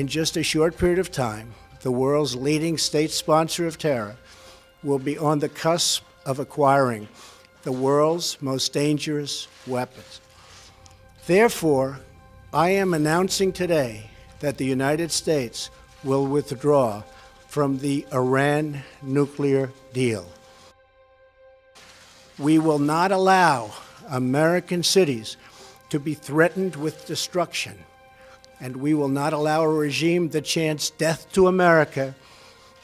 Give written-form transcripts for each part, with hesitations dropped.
In just a short period of time, the world's leading state sponsor of terror will be on the cusp of acquiring the world's most dangerous weapons. Therefore, I am announcing today that the United States will withdraw from the Iran nuclear deal. We will not allow American cities to be threatened with destruction, and we will not allow a regime that chants death to America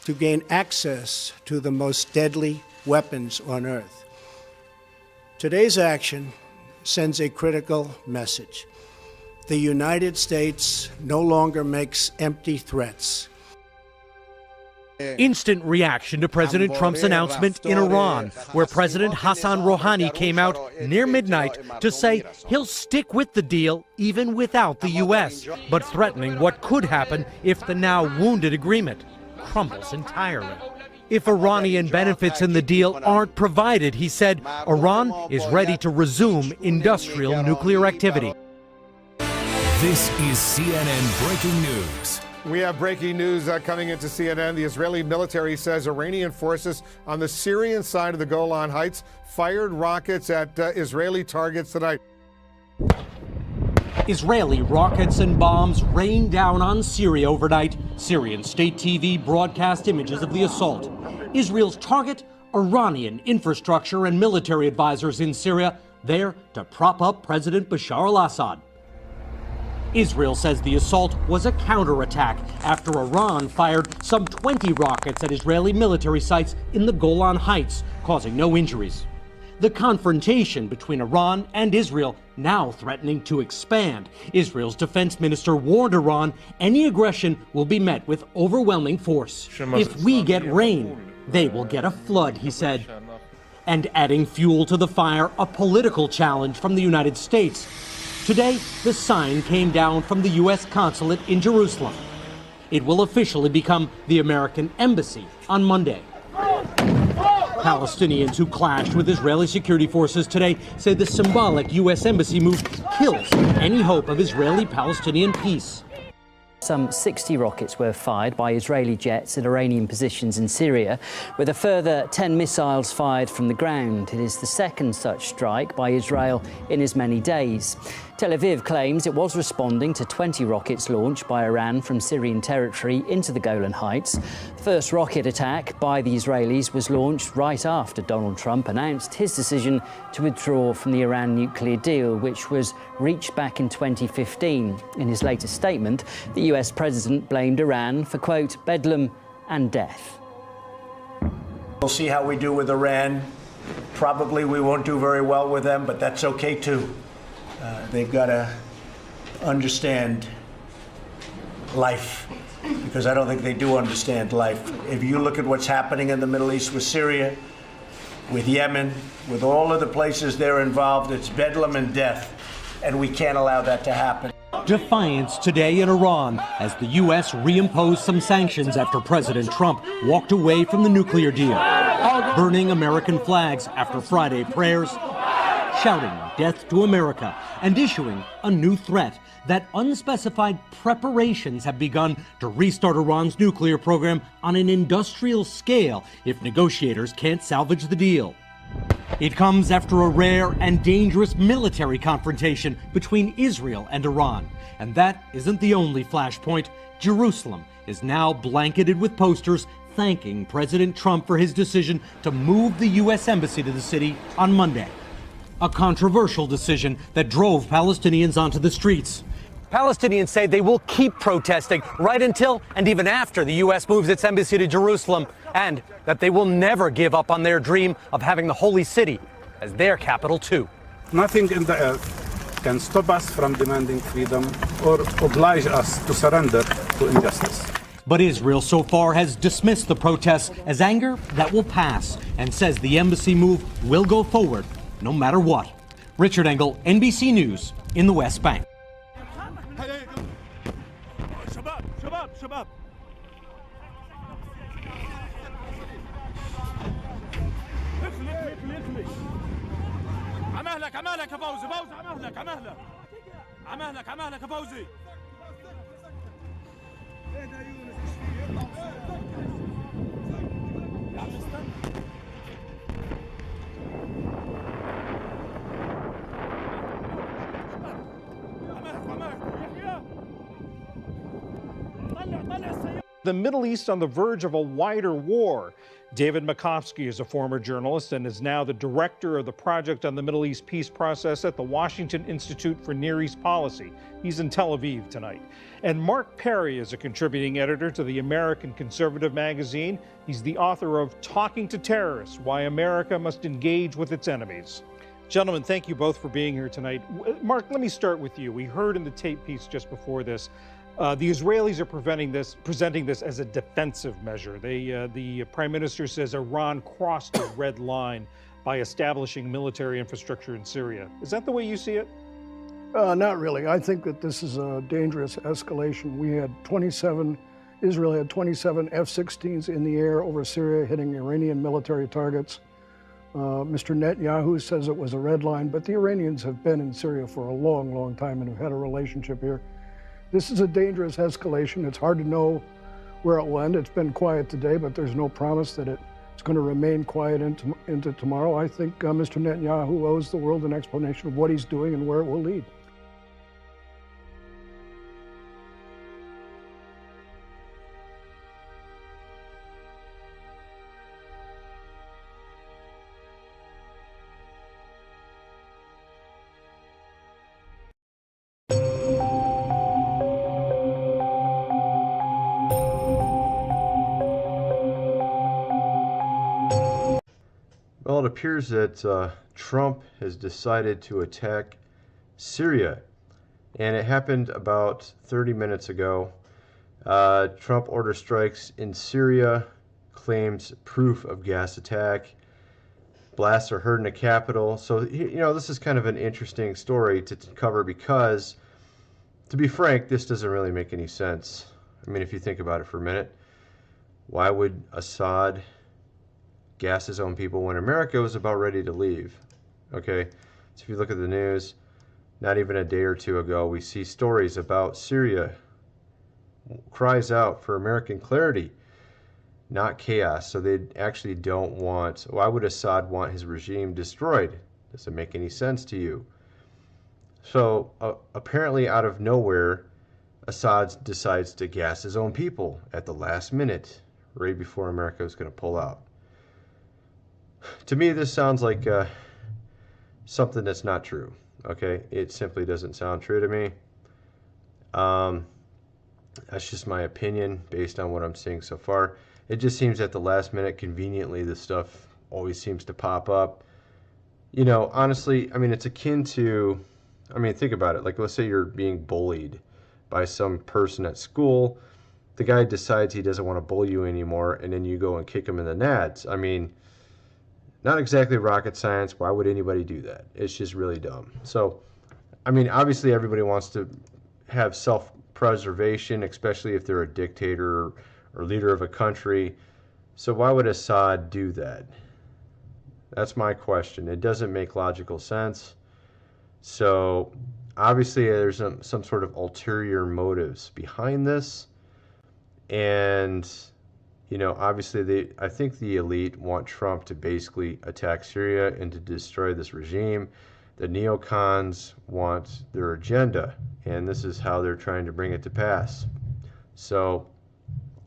to gain access to the most deadly weapons on earth. Today's action sends a critical message. The United States no longer makes empty threats. Instant reaction to President Trump's announcement in Iran, where President Hassan Rouhani came out near midnight to say he'll stick with the deal even without the U.S., but threatening what could happen if the now wounded agreement crumbles entirely. If Iranian benefits in the deal aren't provided, he said, Iran is ready to resume industrial nuclear activity. This is CNN Breaking News. We have breaking news coming into CNN. The Israeli military says Iranian forces on the Syrian side of the Golan Heights fired rockets at Israeli targets tonight. Israeli rockets and bombs rained down on Syria overnight. Syrian state TV broadcast images of the assault. Israel's target, Iranian infrastructure and military advisors in Syria, there to prop up President Bashar al-Assad. Israel says the assault was a counterattack after Iran fired some 20 rockets at Israeli military sites in the Golan Heights, causing no injuries. The confrontation between Iran and Israel now threatening to expand. Israel's defense minister warned Iran any aggression will be met with overwhelming force. If we get rain, they will get a flood, he said. And adding fuel to the fire, a political challenge from the United States. Today, the sign came down from the U.S. consulate in Jerusalem. It will officially become the American embassy on Monday. Palestinians who clashed with Israeli security forces today say the symbolic U.S. embassy move kills any hope of Israeli-Palestinian peace. Some 60 rockets were fired by Israeli jets at Iranian positions in Syria, with a further 10 missiles fired from the ground. It is the second such strike by Israel in as many days. Tel Aviv claims it was responding to 20 rockets launched by Iran from Syrian territory into the Golan Heights. The first rocket attack by the Israelis was launched right after Donald Trump announced his decision to withdraw from the Iran nuclear deal, which was reached back in 2015. In his latest statement, the US president blamed Iran for, quote, bedlam and death. We'll see how we do with Iran. Probably we won't do very well with them, but that's okay too. They've got to understand life, because I don't think they do understand life. If you look at what's happening in the Middle East with Syria, with Yemen, with all of the places they're involved, it's bedlam and death, and we can't allow that to happen. Defiance today in Iran as the U.S. reimposed some sanctions after President Trump walked away from the nuclear deal, burning American flags after Friday prayers, shouting death to America, and issuing a new threat that unspecified preparations have begun to restart Iran's nuclear program on an industrial scale if negotiators can't salvage the deal. It comes after a rare and dangerous military confrontation between Israel and Iran. And that isn't the only flashpoint. Jerusalem is now blanketed with posters thanking President Trump for his decision to move the U.S. embassy to the city on Monday. A controversial decision that drove Palestinians onto the streets. Palestinians say they will keep protesting right until and even after the U.S. moves its embassy to Jerusalem, and that they will never give up on their dream of having the holy city as their capital too. Nothing in the earth can stop us from demanding freedom or oblige us to surrender to injustice. But Israel so far has dismissed the protests as anger that will pass and says the embassy move will go forward no matter what. Richard Engel, NBC News in the West Bank. عمالك يا فوزي عمالك يا فوزي The Middle East on the verge of a wider war. David Makovsky is a former journalist and is now the director of the Project on the Middle East Peace Process at the Washington Institute for Near East Policy. He's in Tel Aviv tonight. And Mark Perry is a contributing editor to the American Conservative magazine. He's the author of Talking to Terrorists: Why America Must Engage with Its Enemies. Gentlemen, thank you both for being here tonight. Mark, let me start with you. We heard in the tape piece just before this, the Israelis are presenting this as a defensive measure. The Prime Minister says Iran crossed a red line by establishing military infrastructure in Syria. Is that the way you see it? Not really. I think that this is a dangerous escalation. Israel had 27 F-16s in the air over Syria, hitting Iranian military targets. Mr. Netanyahu says it was a red line, but the Iranians have been in Syria for a long, long time and have had a relationship here. This is a dangerous escalation. It's hard to know where it will end. It's been quiet today, but there's no promise that it's going to remain quiet into tomorrow. I think Mr. Netanyahu owes the world an explanation of what he's doing and where it will lead. Well, it appears that Trump has decided to attack Syria, and it happened about 30 minutes ago. Trump orders strikes in Syria, claims proof of gas attack. Blasts are heard in the capital. So, you know, this is kind of an interesting story to cover because, to be frank, this doesn't really make any sense. I mean, if you think about it for a minute, why would Assad gas his own people when America was about ready to leave? Okay, so if you look at the news, not even a day or two ago, we see stories about Syria cries out for American clarity, not chaos. So they actually don't want, why would Assad want his regime destroyed? Doesn't make any sense to you. So apparently out of nowhere, Assad decides to gas his own people at the last minute, right before America was going to pull out. To me, this sounds like something that's not true. Okay, it simply doesn't sound true to me. That's just my opinion based on what I'm seeing so far. It just seems at the last minute, conveniently, this stuff always seems to pop up. You know, honestly, I mean, it's akin to, I mean, think about it. Like, let's say you're being bullied by some person at school. The guy decides he doesn't want to bully you anymore, and then you go and kick him in the nads. I mean, not exactly rocket science. Why would anybody do that? It's just really dumb. So, I mean, obviously everybody wants to have self-preservation, especially if they're a dictator or leader of a country. So why would Assad do that? That's my question. It doesn't make logical sense. So obviously there's some sort of ulterior motives behind this. And you know, obviously, I think the elite want Trump to basically attack Syria and to destroy this regime. The neocons want their agenda, and this is how they're trying to bring it to pass. So,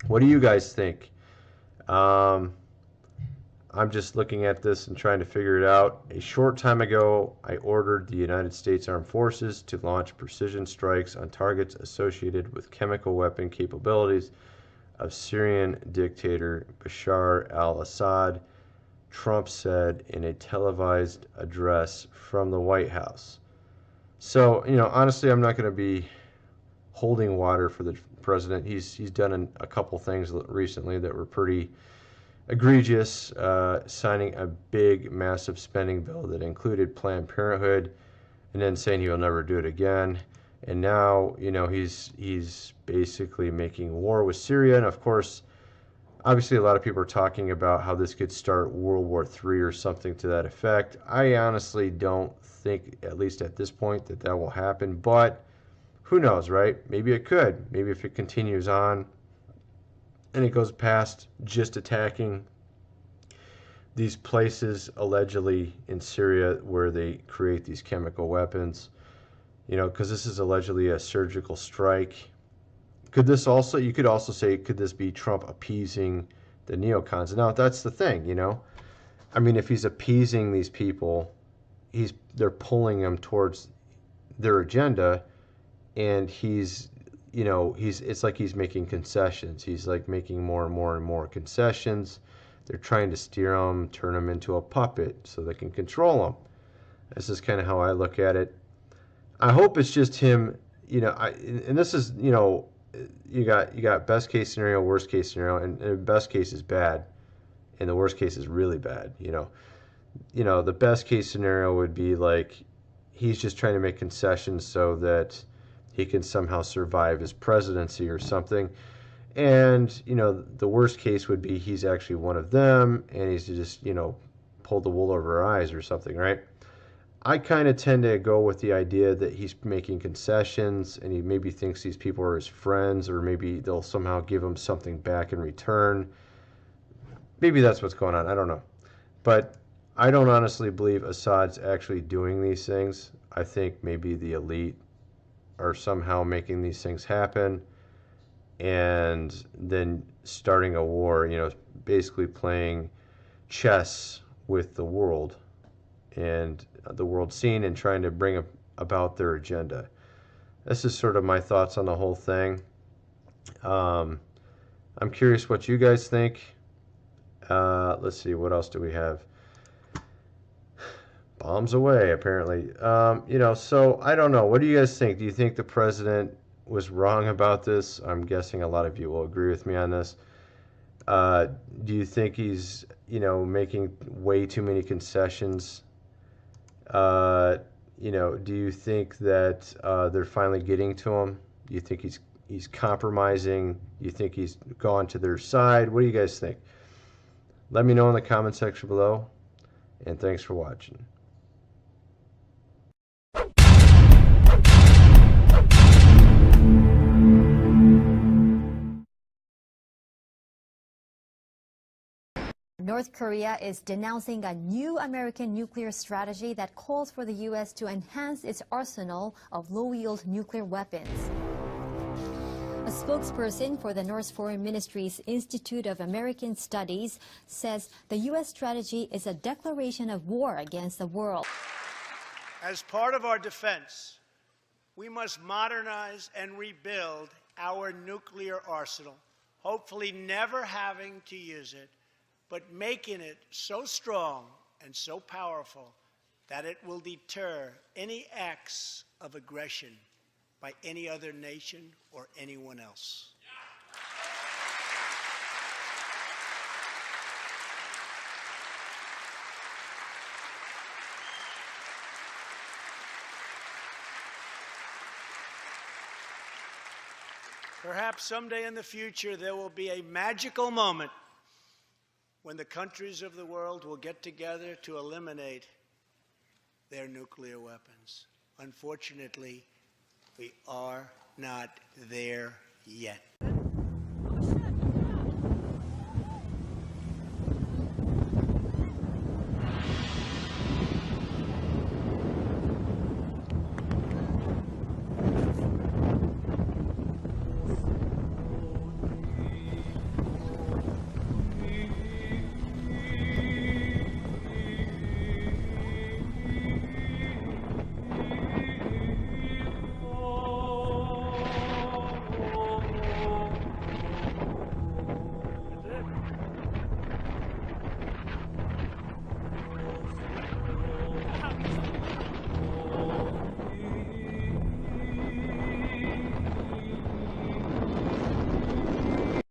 what do you guys think? I'm just looking at this and trying to figure it out. A short time ago, I ordered the United States Armed Forces to launch precision strikes on targets associated with chemical weapon capabilities of Syrian dictator Bashar al-Assad, Trump said in a televised address from the White House. So, you know, honestly, I'm not going to be holding water for the president. He's done a couple things recently that were pretty egregious, signing a big, massive spending bill that included Planned Parenthood, and then saying he will never do it again. And now, you know, he's basically making war with Syria. And of course, obviously a lot of people are talking about how this could start World War III or something to that effect. I honestly don't think, at least at this point, that will happen. But who knows, right? Maybe it could. Maybe if it continues on, And it goes past just attacking these places allegedly in Syria where they create these chemical weapons, you know, because this is allegedly a surgical strike. Could this also, you could also say, could this be Trump appeasing the neocons? Now, that's the thing, you know. I mean, if he's appeasing these people, they're pulling them towards their agenda, and he's, you know, it's like he's making concessions. He's like making more and more and more concessions. They're trying to steer him, turn him into a puppet so they can control him. This is kind of how I look at it. I hope it's just him, you know, and this is, you know, you got best case scenario, worst case scenario, and the best case is bad, and the worst case is really bad. You know, the best case scenario would be like he's just trying to make concessions so that he can somehow survive his presidency or something. And, you know, the worst case would be he's actually one of them, and he's just, you know, pulled the wool over our eyes or something, right? I kind of tend to go with the idea that he's making concessions, and he maybe thinks these people are his friends, or maybe they'll somehow give him something back in return. Maybe that's what's going on. I don't know. But I don't honestly believe Assad's actually doing these things. I think maybe the elite are somehow making these things happen and then starting a war, you know, basically playing chess with the world and the world scene and trying to bring about their agenda. This is sort of my thoughts on the whole thing. I'm curious what you guys think. Let's see, what else do we have? Bombs away, apparently. You know, so I don't know. What do you guys think? Do you think the president was wrong about this? I'm guessing a lot of you will agree with me on this. Do you think he's, you know, making way too many concessions? You know, do you think that they're finally getting to him? Do you think he's compromising? Do you think he's gone to their side? What do you guys think? Let me know in the comment section below, and thanks for watching. North Korea is denouncing a new American nuclear strategy that calls for the U.S. to enhance its arsenal of low-yield nuclear weapons. A spokesperson for the North Foreign Ministry's Institute of American Studies says the U.S. strategy is a declaration of war against the world. As part of our defense, we must modernize and rebuild our nuclear arsenal, hopefully never having to use it, but making it so strong and so powerful that it will deter any acts of aggression by any other nation or anyone else. Perhaps someday in the future there will be a magical moment when the countries of the world will get together to eliminate their nuclear weapons. Unfortunately, we are not there yet.